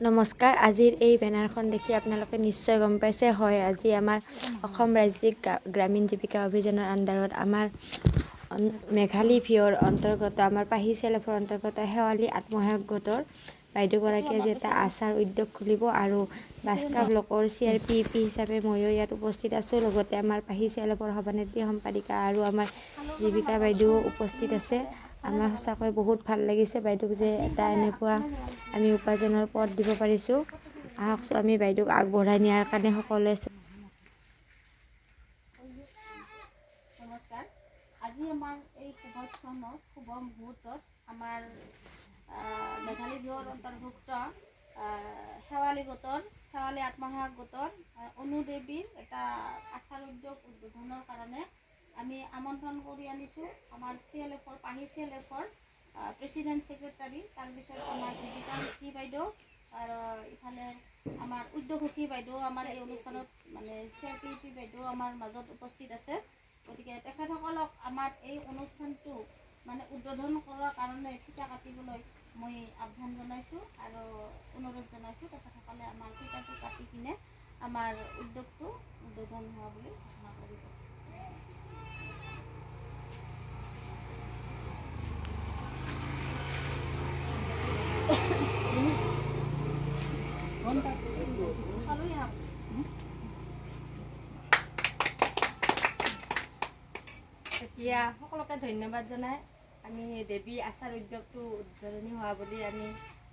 নমস্কাৰ। আজিৰ এই বেনাৰখন দেখি আপোনালোকে নিশ্চয় গম পাইছে, হয় আজি আমাৰ অসম ৰাজ্যিক গ্ৰামীণ জীৱিকা অভিযানৰ আণ্ডাৰত আমাৰ মেঘালী ভিঅ'ৰ অন্তৰ্গত আমাৰ পাহি চেলেফৰ অন্তৰ্গত শেৱালি আত্মসহায়ক গোটৰ বাইদেউগৰাকীয়ে যে এটা আচাৰ উদ্যোগ খুলিব আৰু বাস্কা ব্লকৰ CRPP হিচাপে ময়ো ইয়াত উপস্থিত আছোঁ। লগতে আমাৰ পাহি চেলেফৰ সভানেত্ৰী সম্পাদিকা আৰু আমাৰ জীৱিকা বাইদেউ উপস্থিত আছে। আমাৰ সঁচাকৈ বহুত ভাল লাগিছে বাইদেউক যে এটা এনেকুৱা আমি উপাৰ্জনৰ পথ দিব পাৰিছোঁ। আহকচোন আমি বাইদেউক আগবঢ়াই নিয়াৰ কাৰণে সকলোৱে। নমস্কাৰ। আজি আমাৰ এই শুভ মুহূৰ্তত আমাৰ মেঘালী ভিঅ'ৰ অন্তৰ্ভুক্ত শেৱালি আত্মসহায়ক গোটৰ অনু দেৱীৰ এটা আচাৰ উদ্যোগ উদ্বোধনৰ কাৰণে আমি আমন্ত্ৰণ কৰি আনিছোঁ আমাৰ CLFৰ পাহি CLFৰ প্ৰেচিডেণ্ট ছেক্ৰেটাৰী, তাৰপিছত আমাৰ জীৱিকা সখী বাইদেউ আৰু ইফালে আমাৰ উদ্যোগ সখী বাইদেউ আমাৰ এই অনুষ্ঠানত মানে CRPP বাইদেউ আমাৰ মাজত উপস্থিত আছে। গতিকে তেখেতসকলক আমাৰ এই অনুষ্ঠানটো মানে উদ্বোধন কৰাৰ কাৰণে ফিতা কাটিবলৈ মই আহ্বান জনাইছোঁ আৰু অনুৰোধ জনাইছোঁ তেখেতসকলে আমাৰ ফিতাটো কাটি কিনে আমাৰ উদ্যোগটো উদ্বোধন হোৱা বুলি ঘোষণা কৰিব। এতিয়া সকলোকে ধন্যবাদ জনাই আমি দেৱী আচাৰ উদ্যোগটো উদ্বোধনী হোৱা বুলি আমি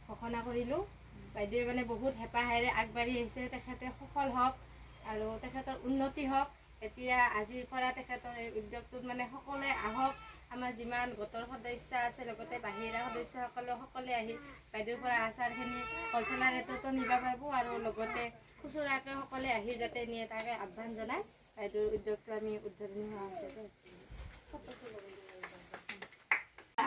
ঘোষণা কৰিলোঁ। বাইদেৱে মানে বহুত হেঁপাহেৰে আগবাঢ়ি আহিছে, তেখেতে সফল হওক আৰু তেখেতৰ উন্নতি হওক। এতিয়া আজিৰ পৰা তেখেতৰ এই উদ্যোগটোত মানে সকলোৱে আহক, আমাৰ যিমান গোটৰ সদস্য আছে লগতে বাহিৰা সদস্যসকলে সকলোৱে আহি বাইদেউৰ পৰা আচাৰখিনি হ'লচেলাৰ ৰেটতো নিব পাৰিব আৰু লগতে খুচুৰাকৈ সকলোৱে আহি যাতে নিয়ে তাকে আহ্বান জনাই বাইদেউৰ উদ্যোগটো আমি উদ্বোধনী হোৱা হৈছে।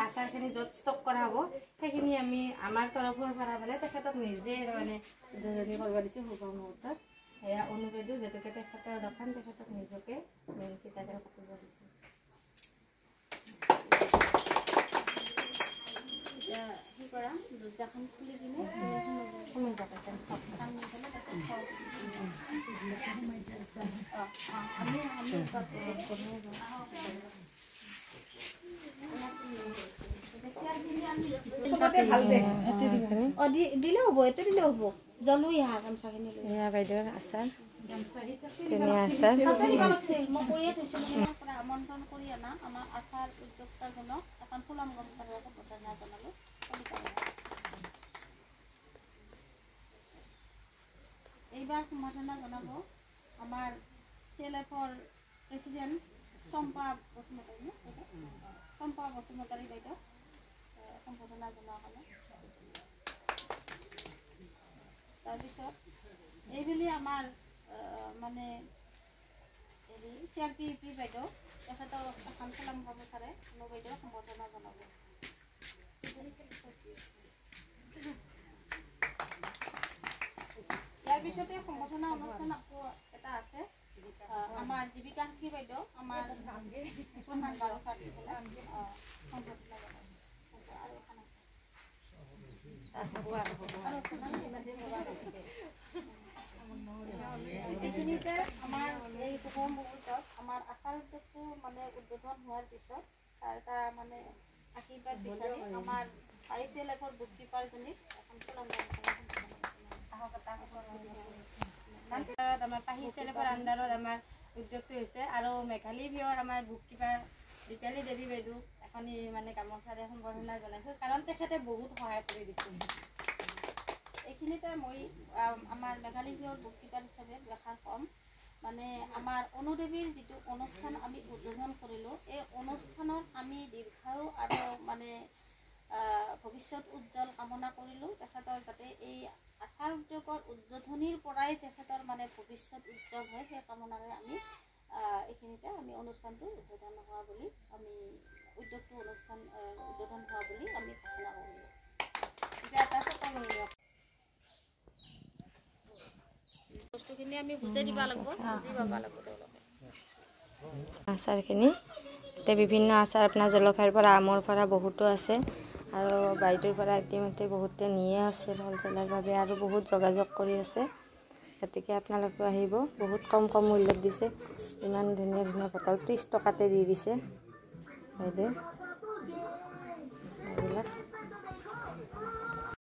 আচাৰখিনি য'ত ষ্টক কৰা হ'ব সেইখিনি আমি আমাৰ তৰফৰ পৰা মানে তেখেতক নিজে মানে উদ্বোধনী কৰিব দিছোঁ শুভ মুহূৰ্তত। সেয়া অনুবেদো যিহেতুকে তেখেতৰ দোকান তেখেতক নিজকে মেইন কিতাপে কাটিব দিছোঁ। এতিয়া সেই কৰা দৰ্জাখন খুলি কিনে দিলে হ'ব, এইটো দিলে হ'ব। জলুই আহা গামচাখিনি বাইদেউৰ আচাৰ মই কৈয়ে থৈছিলোঁ আমন্ত্ৰণ কৰি অনা আমাৰ আচাৰ উদ্যোক্তাজনক এখন ফুলাম গামচাৰ সম্বৰ্ধনা জনালোঁ। এইবাৰ সম্বৰ্ধনা জনাব আমাৰ CLFৰ প্ৰেচিডেণ্ট চম্পা বসুমতাৰী বাইদেউ সম্বৰ্ধনা জনোৱা হ'লে। তাৰপিছত এইবুলি আমাৰ মানে হেৰি CRPP বাইদেউ তেখেতক এখন ফুলাম গামোচাৰে অনু বাইদেউ সম্বৰ্ধনা জনাব। ইয়াৰ পিছতে সম্বৰ্ধনা অনুষ্ঠান আকৌ এটা আছে আমাৰ জীৱিকা সখী বাইদেউ আমাৰ সম্বৰ্ধনা জনাব আৰু এখন আছে। এইখিনিতে আমাৰ এই শুভ মুহূৰ্তত আমাৰ আচাৰ উদ্যোগটো মানে উদ্বোধন হোৱাৰ পিছত তাৰ এটা মানে আশীৰ্বাদ বিচাৰি আমাৰ পাহি CLFৰ বুক কিপাৰজনীক এখন ফুলাম আমাৰ পাহি CLFৰ আণ্ডাৰত আমাৰ উদ্যোগটো হৈছে আৰু মেঘালী ভিঅ'ৰ আমাৰ বুক কিপাৰ দীপালী দেৱী বাইদেউ এখনি মানে গামোচাৰে সম্বৰ্ধনা জনাইছোঁ, কাৰণ তেখেতে বহুত সহায় কৰি দিছিল। এইখিনিতে মই আমাৰ মেঘালী ভিঅ'ৰ বুক কিপাৰ হিচাপে দেখাৰ কম মানে আমাৰ অনু দেৱীৰ যিটো অনুষ্ঠান আমি উদ্বোধন কৰিলোঁ, এই অনুষ্ঠানত আমি দীৰ্ঘায়ু আৰু মানে ভৱিষ্যত উজ্জ্বল কামনা কৰিলোঁ। তেখেতৰ যাতে এই আচাৰ উদ্যোগৰ উদ্বোধনীৰ পৰাই তেখেতৰ মানে ভৱিষ্যত উজ্জ্বল হয় সেই কামনাৰে আমি এইখিনিতে আমি অনুষ্ঠানটো উদ্বোধন হোৱা বুলি আমি উদ্যোগটো উদ্বোধন হোৱা বুলি আমি ঘোষণা কৰিলোঁ। এতিয়া এটা বস্তুখিনি আমি বুজাই দিব লাগিব, বুজি পাব লাগিব তেওঁলোকে। আচাৰখিনি এতিয়া বিভিন্ন আচাৰ আপোনাৰ জলফাইৰ পৰা আমৰ পৰা বহুতো আছে। আৰু বাইদেউৰ পৰা ইতিমধ্যে বহুতে নিয়ে আছে হ'লচেলাৰ বাবে আৰু বহুত যোগাযোগ কৰি আছে। গতিকে আপোনালোকে আহিব, বহুত কম মূল্যত দিছে। ইমান ধুনীয়া ধুনীয়া বটল 30 টকাতে দি দিছে বাইদেউ।